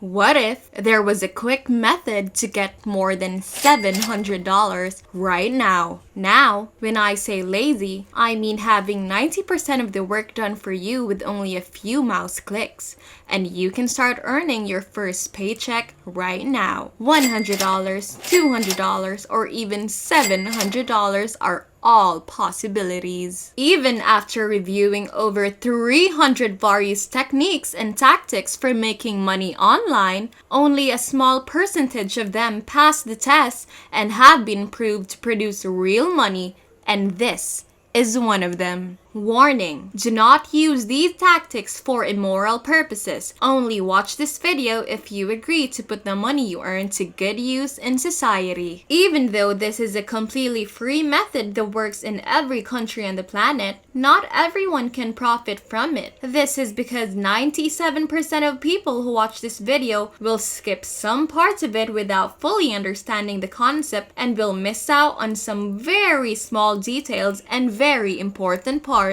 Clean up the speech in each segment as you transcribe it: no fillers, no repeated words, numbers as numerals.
What if there was a quick method to get more than $700 right now? Now, when I say lazy, I mean having 90% of the work done for you with only a few mouse clicks. And you can start earning your first paycheck right now. $100, $200, or even $700 are all possibilities. Even after reviewing over 300 various techniques and tactics for making money online, only a small percentage of them pass the test and have been proved to produce real money, and this is one of them. Warning: do not use these tactics for immoral purposes. Only watch this video if you agree to put the money you earn to good use in society. Even though this is a completely free method that works in every country on the planet, not everyone can profit from it. This is because 97% of people who watch this video will skip some parts of it without fully understanding the concept and will miss out on some very small details and very important parts.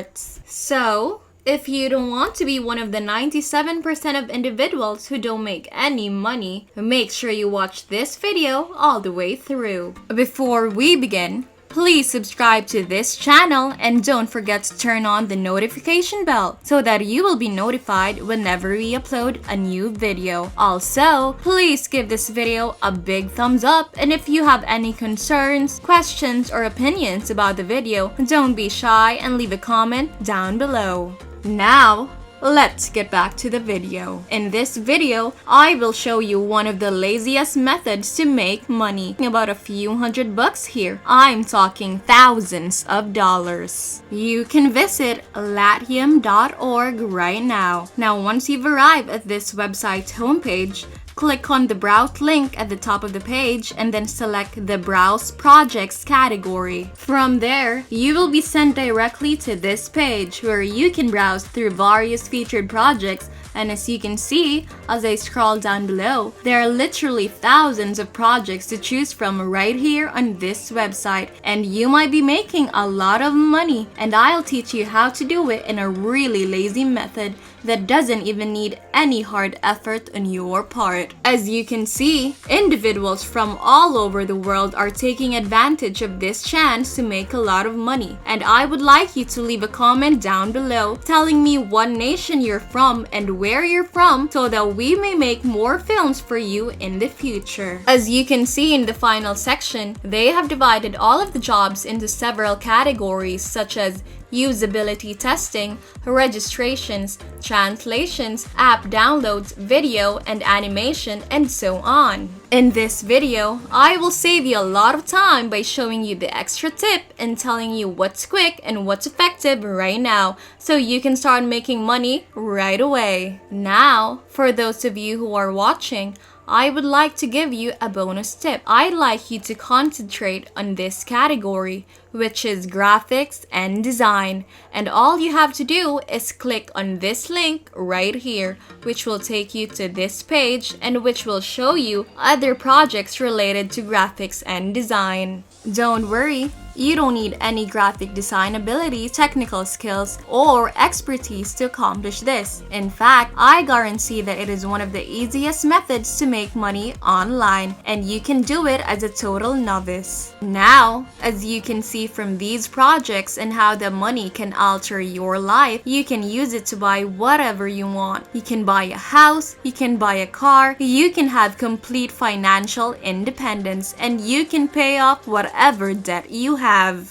So, if you don't want to be one of the 97% of individuals who don't make any money, make sure you watch this video all the way through. Before we begin, please subscribe to this channel and don't forget to turn on the notification bell so that you will be notified whenever we upload a new video. Also, please give this video a big thumbs up, and if you have any concerns, questions, or opinions about the video, don't be shy and leave a comment down below. Now, let's get back to the video. In this video, I will show you one of the laziest methods to make money. About a few $100 here. I'm talking thousands of dollars. You can visit latium.org right now. Now, once you've arrived at this website's homepage, click on the Browse link at the top of the page and then select the Browse Projects category. From there, you will be sent directly to this page where you can browse through various featured projects, and as you can see, as I scroll down below, there are literally thousands of projects to choose from right here on this website, and you might be making a lot of money, and I'll teach you how to do it in a really lazy method that doesn't even need any hard effort on your part. As you can see, individuals from all over the world are taking advantage of this chance to make a lot of money, and I would like you to leave a comment down below telling me what nation you're from and where you're from so that we may make more films for you in the future. As you can see in the final section, they have divided all of the jobs into several categories such as usability testing, registrations, translations, app downloads, video and animation, and so on. In this video, I will save you a lot of time by showing you the extra tip and telling you what's quick and what's effective right now so you can start making money right away. Now, for those of you who are watching, I would like to give you a bonus tip. I'd like you to concentrate on this category, which is graphics and design. And all you have to do is click on this link right here, which will take you to this page and which will show you other projects related to graphics and design. Don't worry, you don't need any graphic design ability, technical skills, or expertise to accomplish this. In fact, I guarantee that it is one of the easiest methods to make money online, and you can do it as a total novice. Now, as you can see from these projects and how the money can alter your life, you can use it to buy whatever you want. You can buy a house, you can buy a car, you can have complete financial independence, and you can pay off whatever debt you have.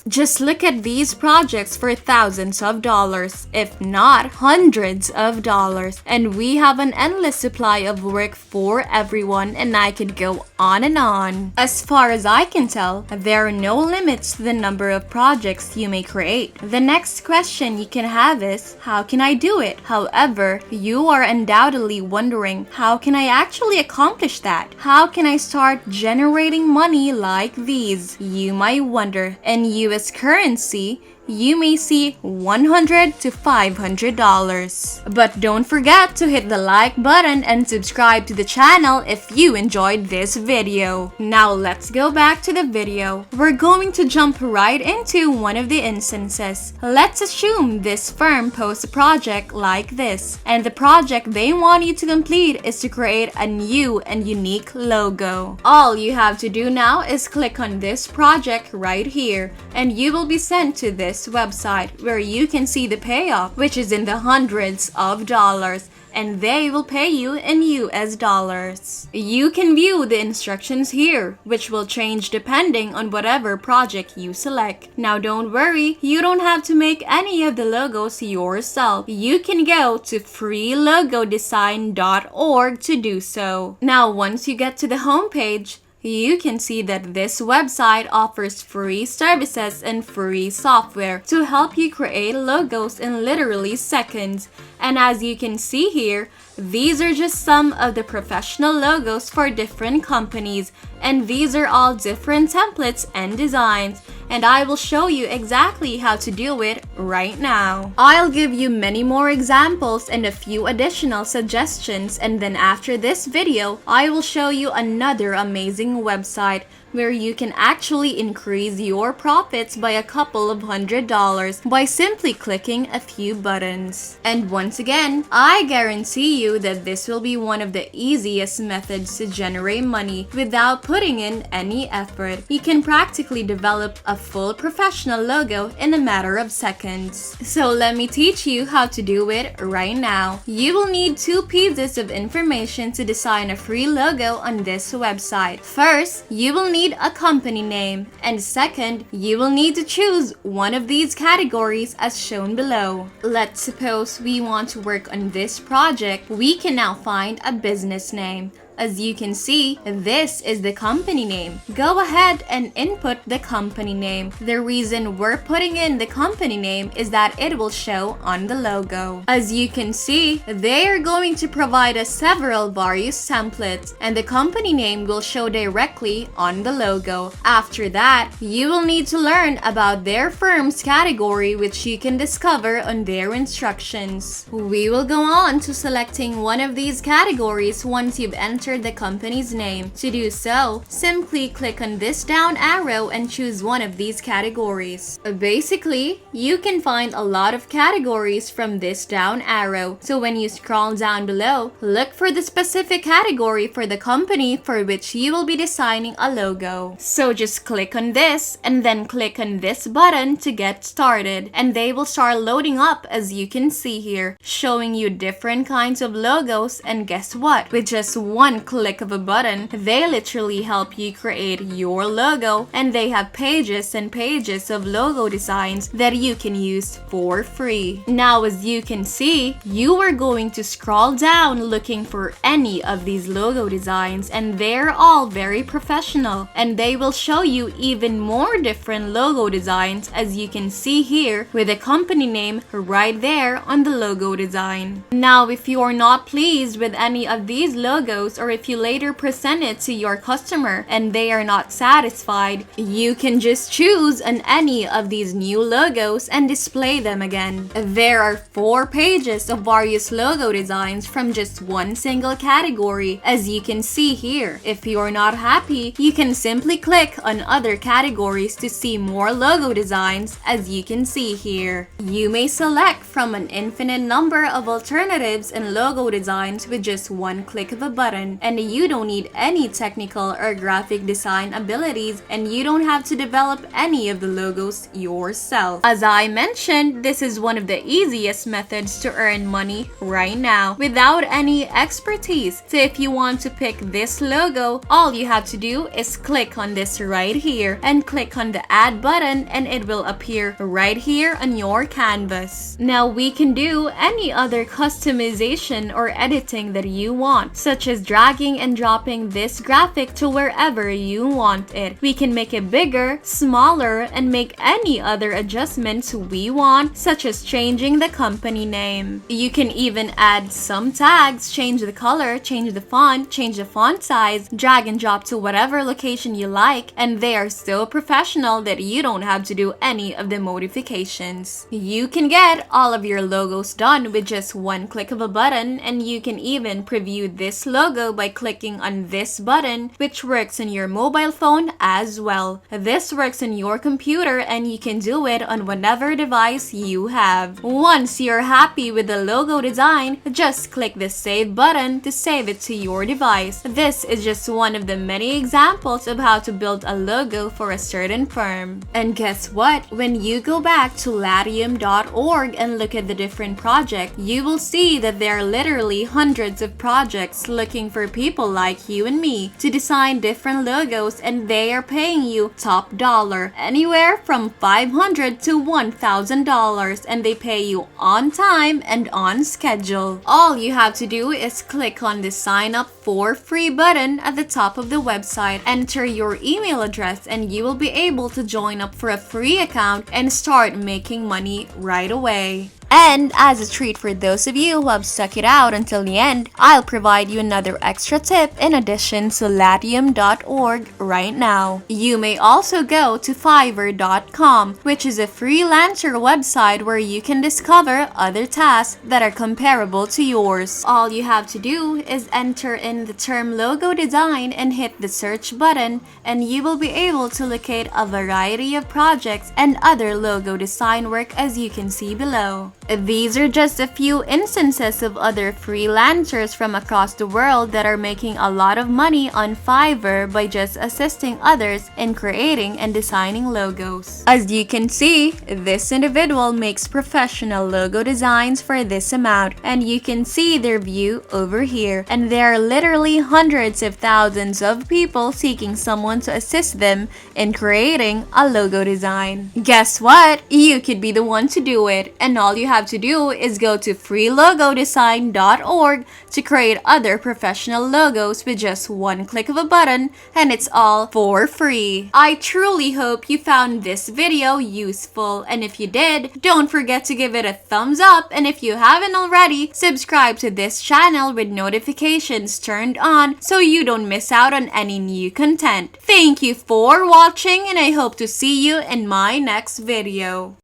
Just look at these projects for thousands of dollars, if not hundreds of dollars, and we have an endless supply of work for everyone, and I could go on and on. As far as I can tell, there are no limits to the number of projects you may create. The next question you can have is, how can I do it? However, you are undoubtedly wondering, how can I actually accomplish that? How can I start generating money like these? You might wonder. In US currency, you may see $100 to $500. But don't forget to hit the like button and subscribe to the channel if you enjoyed this video. Now let's go back to the video. We're going to jump right into one of the instances. Let's assume this firm posts a project like this, and the project they want you to complete is to create a new and unique logo. All you have to do now is click on this project right here, and you will be sent to this website where you can see the payoff, which is in the hundreds of dollars, and they will pay you in US dollars. You can view the instructions here, which will change depending on whatever project you select. Now don't worry, you don't have to make any of the logos yourself. You can go to freelogodesign.org to do so. Now once you get to the homepage, you can see that this website offers free services and free software to help you create logos in literally seconds. And as you can see here, these are just some of the professional logos for different companies, and these are all different templates and designs, and I will show you exactly how to do it right now. I'll give you many more examples and a few additional suggestions, and then after this video, I will show you another amazing website where you can actually increase your profits by a couple of $100s by simply clicking a few buttons. And once again, I guarantee you that this will be one of the easiest methods to generate money without putting in any effort. You can practically develop a full professional logo in a matter of seconds. So let me teach you how to do it right now. You will need 2 pieces of information to design a free logo on this website. First, you will need a company name, and second, you will need to choose one of these categories as shown below. Let's suppose we want to work on this project. We can now find a business name. As you can see, this is the company name. Go ahead and input the company name. The reason we're putting in the company name is that it will show on the logo. As you can see, they are going to provide us several various templates, and the company name will show directly on the logo. After that, you will need to learn about their firm's category, which you can discover on their instructions. We will go on to selecting one of these categories once you've entered the company's name. To do so, simply click on this down arrow and choose one of these categories. Basically, you can find a lot of categories from this down arrow. So when you scroll down below, look for the specific category for the company for which you will be designing a logo. So just click on this and then click on this button to get started, and they will start loading up as you can see here, showing you different kinds of logos. And guess what? With just one click of a button, they literally help you create your logo, and they have pages and pages of logo designs that you can use for free. Now as you can see, you are going to scroll down looking for any of these logo designs, and they're all very professional, and they will show you even more different logo designs as you can see here with the company name right there on the logo design. Now if you are not pleased with any of these logos, or if you later present it to your customer and they are not satisfied, you can just choose on any of these new logos and display them again. There are 4 pages of various logo designs from just one single category, as you can see here. If you are not happy, you can simply click on other categories to see more logo designs, as you can see here. You may select from an infinite number of alternatives and logo designs with just one click of a button, and you don't need any technical or graphic design abilities, and you don't have to develop any of the logos yourself. As I mentioned, this is one of the easiest methods to earn money right now without any expertise. So if you want to pick this logo, all you have to do is click on this right here and click on the add button, and it will appear right here on your canvas. Now we can do any other customization or editing that you want, such as drag dragging and dropping this graphic to wherever you want it. We can make it bigger, smaller, and make any other adjustments we want, such as changing the company name. You can even add some tags, change the color, change the font size, drag and drop to whatever location you like, and they are so professional that you don't have to do any of the modifications. You can get all of your logos done with just one click of a button, and you can even preview this logo by clicking on this button, which works on your mobile phone as well. This works on your computer and you can do it on whatever device you have. Once you're happy with the logo design, just click the save button to save it to your device. This is just one of the many examples of how to build a logo for a certain firm. And guess what? When you go back to latium.org and look at the different projects, you will see that there are literally hundreds of projects looking for people like you and me to design different logos, and they are paying you top dollar, anywhere from $500 to $1,000, and they pay you on time and on schedule. All you have to do is click on the sign up for free button at the top of the website, enter your email address, and you will be able to join up for a free account and start making money right away. And as a treat for those of you who have stuck it out until the end, I'll provide you another extra tip in addition to latium.org right now. You may also go to FIVERR.com, which is a freelancer website where you can discover other tasks that are comparable to yours. All you have to do is enter in the term logo design and hit the search button, and you will be able to locate a variety of projects and other logo design work, as you can see below. These are just a few instances of other freelancers from across the world that are making a lot of money on Fiverr by just assisting others in creating and designing logos. As you can see, this individual makes professional logo designs for this amount, and you can see their view over here. And there are literally hundreds of thousands of people seeking someone to assist them in creating a logo design. Guess what? You could be the one to do it, and all you have to do is go to freelogodesign.org to create other professional logos with just one click of a button, and it's all for free. I truly hope you found this video useful, and if you did, don't forget to give it a thumbs up, and if you haven't already, subscribe to this channel with notifications turned on so you don't miss out on any new content. Thank you for watching, and I hope to see you in my next video.